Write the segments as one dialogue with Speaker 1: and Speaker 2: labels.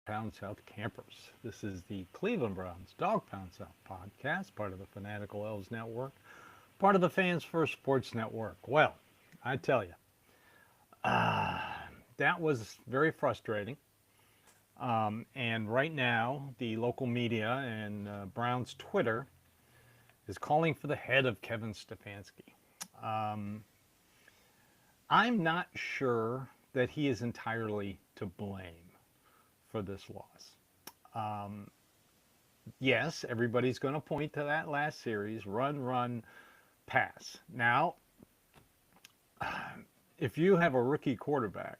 Speaker 1: Pound South campers. This is the Cleveland Browns Dog Pound South podcast, part of the Fanatical Elves Network, part of the Fans First Sports Network. Well, I tell you, that was very frustrating. And right now, the local media and Browns Twitter is calling for the head of Kevin Stefanski. Um, I'm not sure that he is entirely to blame for this loss. Um, yes, everybody's going to point to that last series run, run, pass. Now, if you have a rookie quarterback,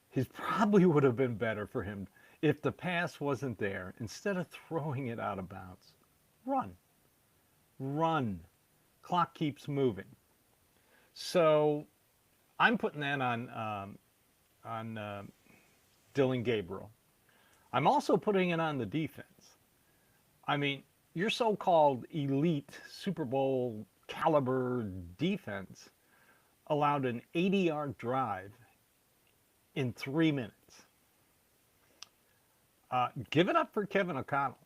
Speaker 1: he probably would have been better for him if the pass wasn't there. Instead of throwing it out of bounds, run, run. Clock keeps moving. So I'm putting that on Dylan Gabriel. I'm also putting it on the defense. I mean, your so-called elite Super Bowl caliber defense allowed an 80-yard drive in 3 minutes. Give it up for Kevin O'Connell.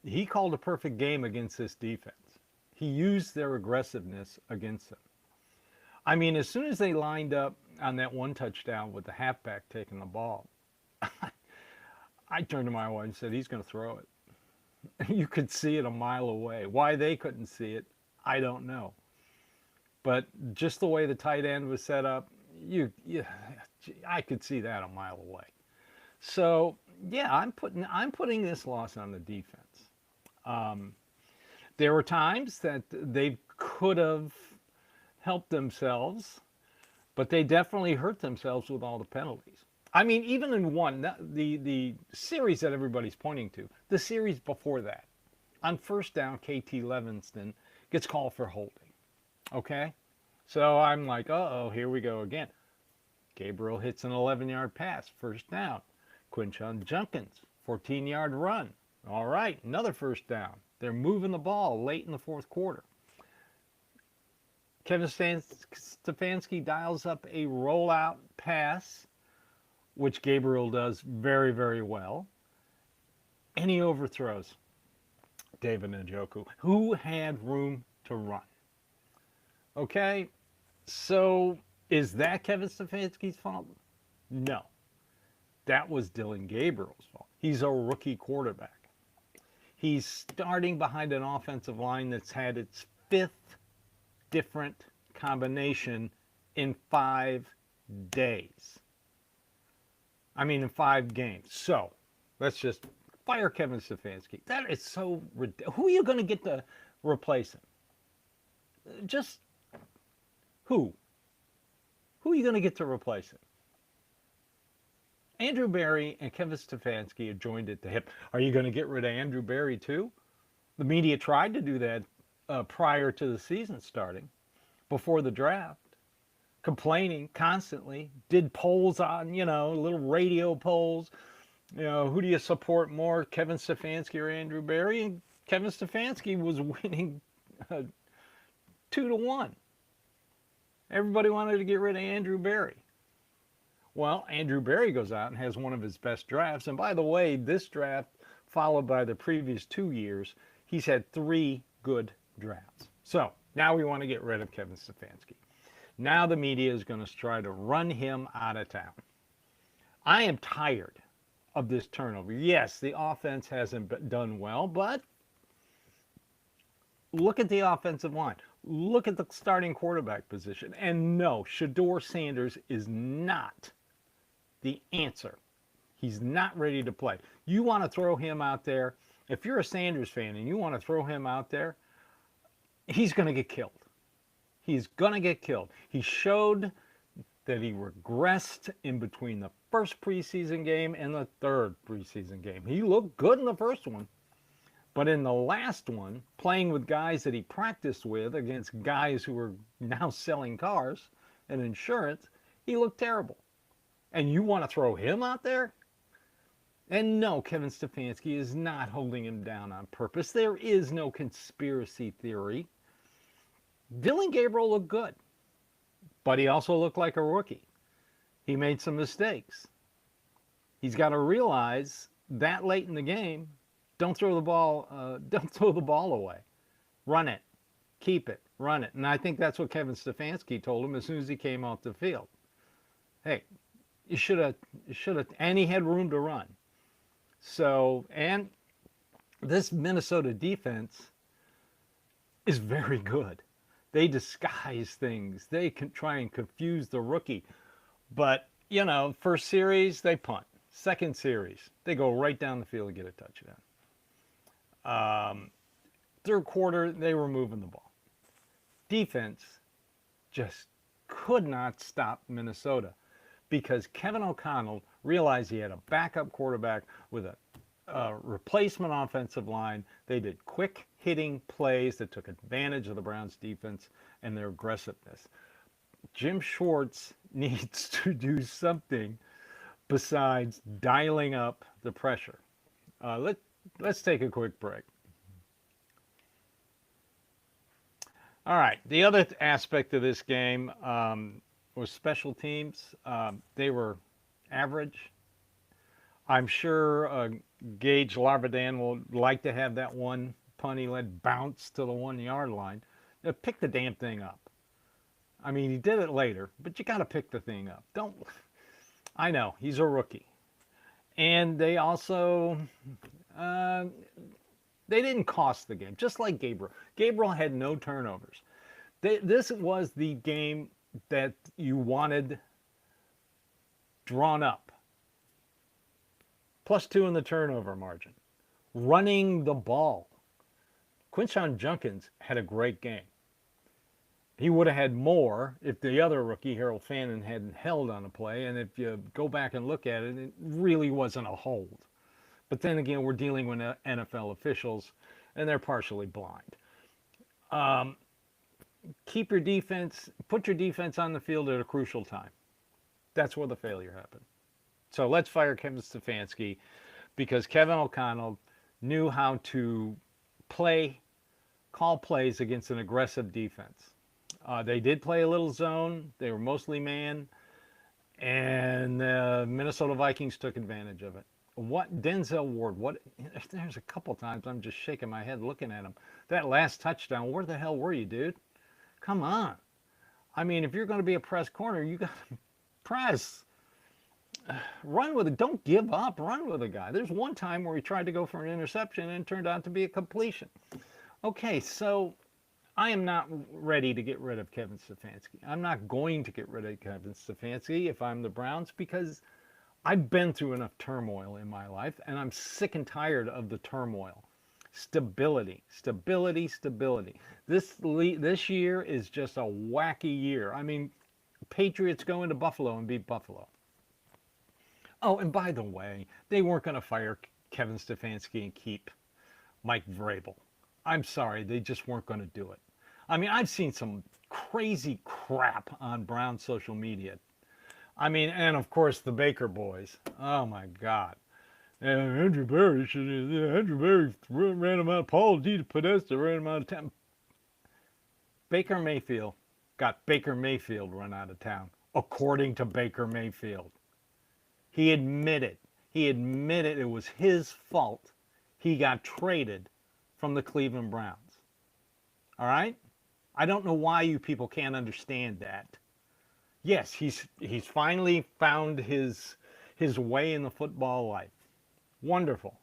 Speaker 1: He called a perfect game against this defense. He used their aggressiveness against them. I mean, as soon as they lined up on that one touchdown with the halfback taking the ball, I turned to my wife and said, he's going to throw it. You could see it a mile away. Why they couldn't see it, I don't know. But just the way the tight end was set up, I could see that a mile away. So yeah, I'm putting this loss on the defense. Um, there were times that they could have helped themselves, but they definitely hurt themselves with all the penalties. I mean, even in one, the series that everybody's pointing to, the series before that, on first down, KT Levinston gets called for holding. Okay? So I'm like, uh-oh, here we go again. Gabriel hits an 11-yard pass, first down. Quinshon Judkins, 14-yard run. All right, another first down. They're moving the ball late in the fourth quarter. Kevin Stefanski dials up a rollout pass, which Gabriel does very, very well, and he overthrows David Njoku, who had room to run. Okay, so is that Kevin Stefanski's fault? No, that was Dylan Gabriel's fault. He's a rookie quarterback. He's starting behind an offensive line that's had its fifth different combination in 5 days. I mean, in 5 games. So let's just fire Kevin Stefanski. That is so ridiculous. Who are you going to get to replace him? Just who? Who are you going to get to replace him? Andrew Berry and Kevin Stefanski are joined at the hip. Are you going to get rid of Andrew Berry too? The media tried to do that prior to the season starting, before the draft, complaining constantly, did polls on, little radio polls. Who do you support more, Kevin Stefanski or Andrew Berry? And Kevin Stefanski was winning 2-1. Everybody wanted to get rid of Andrew Berry. Well, Andrew Berry goes out and has one of his best drafts. And by the way, this draft, followed by the previous 2 years, he's had 3 good drafts. So now we want to get rid of Kevin Stefanski. Now the media is going to try to run him out of town. I am tired of this turnover. Yes, the offense hasn't done well, but look at the offensive line. Look at the starting quarterback position. And no, Shedeur Sanders is not the answer. He's not ready to play. You want to throw him out there. If you're a Sanders fan and you want to throw him out there, he's going to get killed. He's going to get killed. He showed that he regressed in between the first preseason game and the third preseason game. He looked good in the first one, but in the last one, playing with guys that he practiced with against guys who were now selling cars and insurance, he looked terrible. And you want to throw him out there? And no, Kevin Stefanski is not holding him down on purpose. There is no conspiracy theory. Dylan Gabriel looked good, but he also looked like a rookie. He made some mistakes. He's got to realize that late in the game, don't throw the ball, don't throw the ball away. Run it, keep it, run it. And I think that's what Kevin Stefanski told him as soon as he came off the field. Hey, you should have, and he had room to run. So, and this Minnesota defense is very good. They disguise things. They can try and confuse the rookie. But, you know, first series, they punt. Second series, they go right down the field and get a touchdown. Third quarter, they were moving the ball. Defense just could not stop Minnesota because Kevin O'Connell realized he had a backup quarterback with a replacement offensive line. They did quick hitting plays that took advantage of the Browns defense and their aggressiveness. Jim Schwartz needs to do something besides dialing up the pressure. Let's take a quick break. All right, the other aspect of this game was special teams. They were average. I'm sure Gage Larvadan will like to have that one punt he let bounce to the 1 yard line. Pick the damn thing up. I mean, he did it later, but you got to pick the thing up. Don't. I know he's a rookie, and they also they didn't cost the game, just like Gabriel. Gabriel had no turnovers. This was the game that you wanted drawn up. +2 in the turnover margin. Running the ball. Quinshon Judkins had a great game. He would have had more if the other rookie, Harold Fannin, hadn't held on a play. And if you go back and look at it, it really wasn't a hold. But then again, we're dealing with NFL officials, and they're partially blind. Keep your defense, put your defense on the field at a crucial time. That's where the failure happened. So let's fire Kevin Stefanski because Kevin O'Connell knew how to call plays against an aggressive defense. They did play a little zone. They were mostly man. And the Minnesota Vikings took advantage of it. What Denzel Ward, there's a couple times I'm just shaking my head looking at him. That last touchdown, where the hell were you, dude? Come on. I mean, if you're going to be a press corner, you got to press. Run with it. Don't give up. Run with a guy. There's one time where he tried to go for an interception and it turned out to be a completion. Okay, so I am not ready to get rid of Kevin Stefanski. I'm not going to get rid of Kevin Stefanski if I'm the Browns because I've been through enough turmoil in my life and I'm sick and tired of the turmoil. Stability, stability, stability. This year is just a wacky year. I mean, Patriots go into Buffalo and beat Buffalo. Oh, and by the way, they weren't going to fire Kevin Stefanski and keep Mike Vrabel. I'm sorry, they just weren't going to do it. I mean, I've seen some crazy crap on Brown social media. I mean, and of course the Baker boys. Oh my God. Andrew Berry ran him out. Paul D. Podesta ran him out of town. Baker Mayfield got Baker Mayfield run out of town, according to Baker Mayfield. He admitted it was his fault he got traded from the Cleveland Browns. All right? I don't know why you people can't understand that. Yes, he's finally found his way in the football life. Wonderful.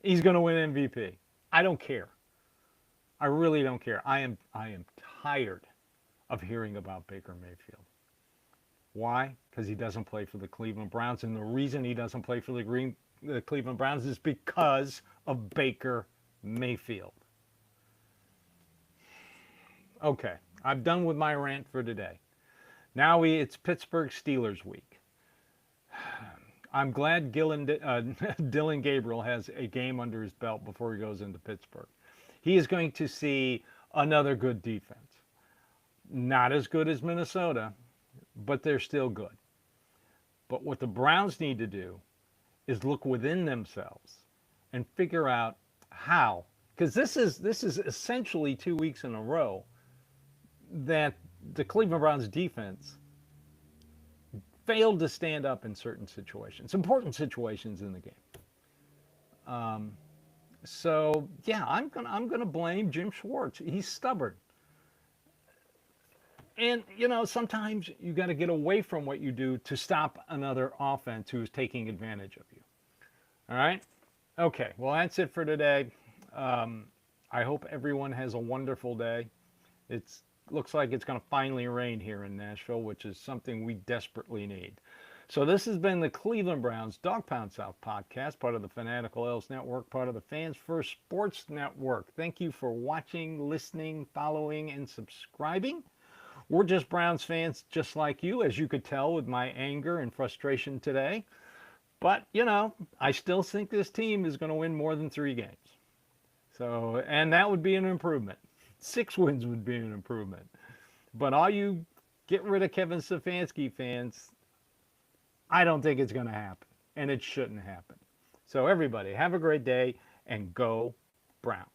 Speaker 1: He's going to win MVP. I don't care. I really don't care. I am tired of hearing about Baker Mayfield. Why? Because he doesn't play for the Cleveland Browns, and the reason he doesn't play for the Cleveland Browns is because of Baker Mayfield. Okay, I'm done with my rant for today. Now it's Pittsburgh Steelers week. I'm glad Dylan Gabriel has a game under his belt before he goes into Pittsburgh. He is going to see another good defense. Not as good as Minnesota, but they're still good. But what the Browns need to do is look within themselves and figure out how, because this is essentially 2 weeks in a row that the Cleveland Browns defense failed to stand up in certain situations, important situations in the game. So yeah, I'm gonna blame Jim Schwartz. He's stubborn, and sometimes you got to get away from what you do to stop another offense who's taking advantage of you. All right. Okay. Well, that's it for today. Um, I hope everyone has a wonderful day. It's looks like it's going to finally rain here in Nashville, which is something we desperately need. So this has been the Cleveland Browns Dog Pound South podcast, part of the Fanatical Elves Network, part of the Fans First Sports Network. Thank you for watching, listening, following, and subscribing. We're just Browns fans just like you, as you could tell with my anger and frustration today. But, I still think this team is going to win more than 3 games. So, and that would be an improvement. 6 wins would be an improvement. But all you get rid of Kevin Stefanski fans, I don't think it's going to happen. And it shouldn't happen. So everybody, have a great day and go Browns.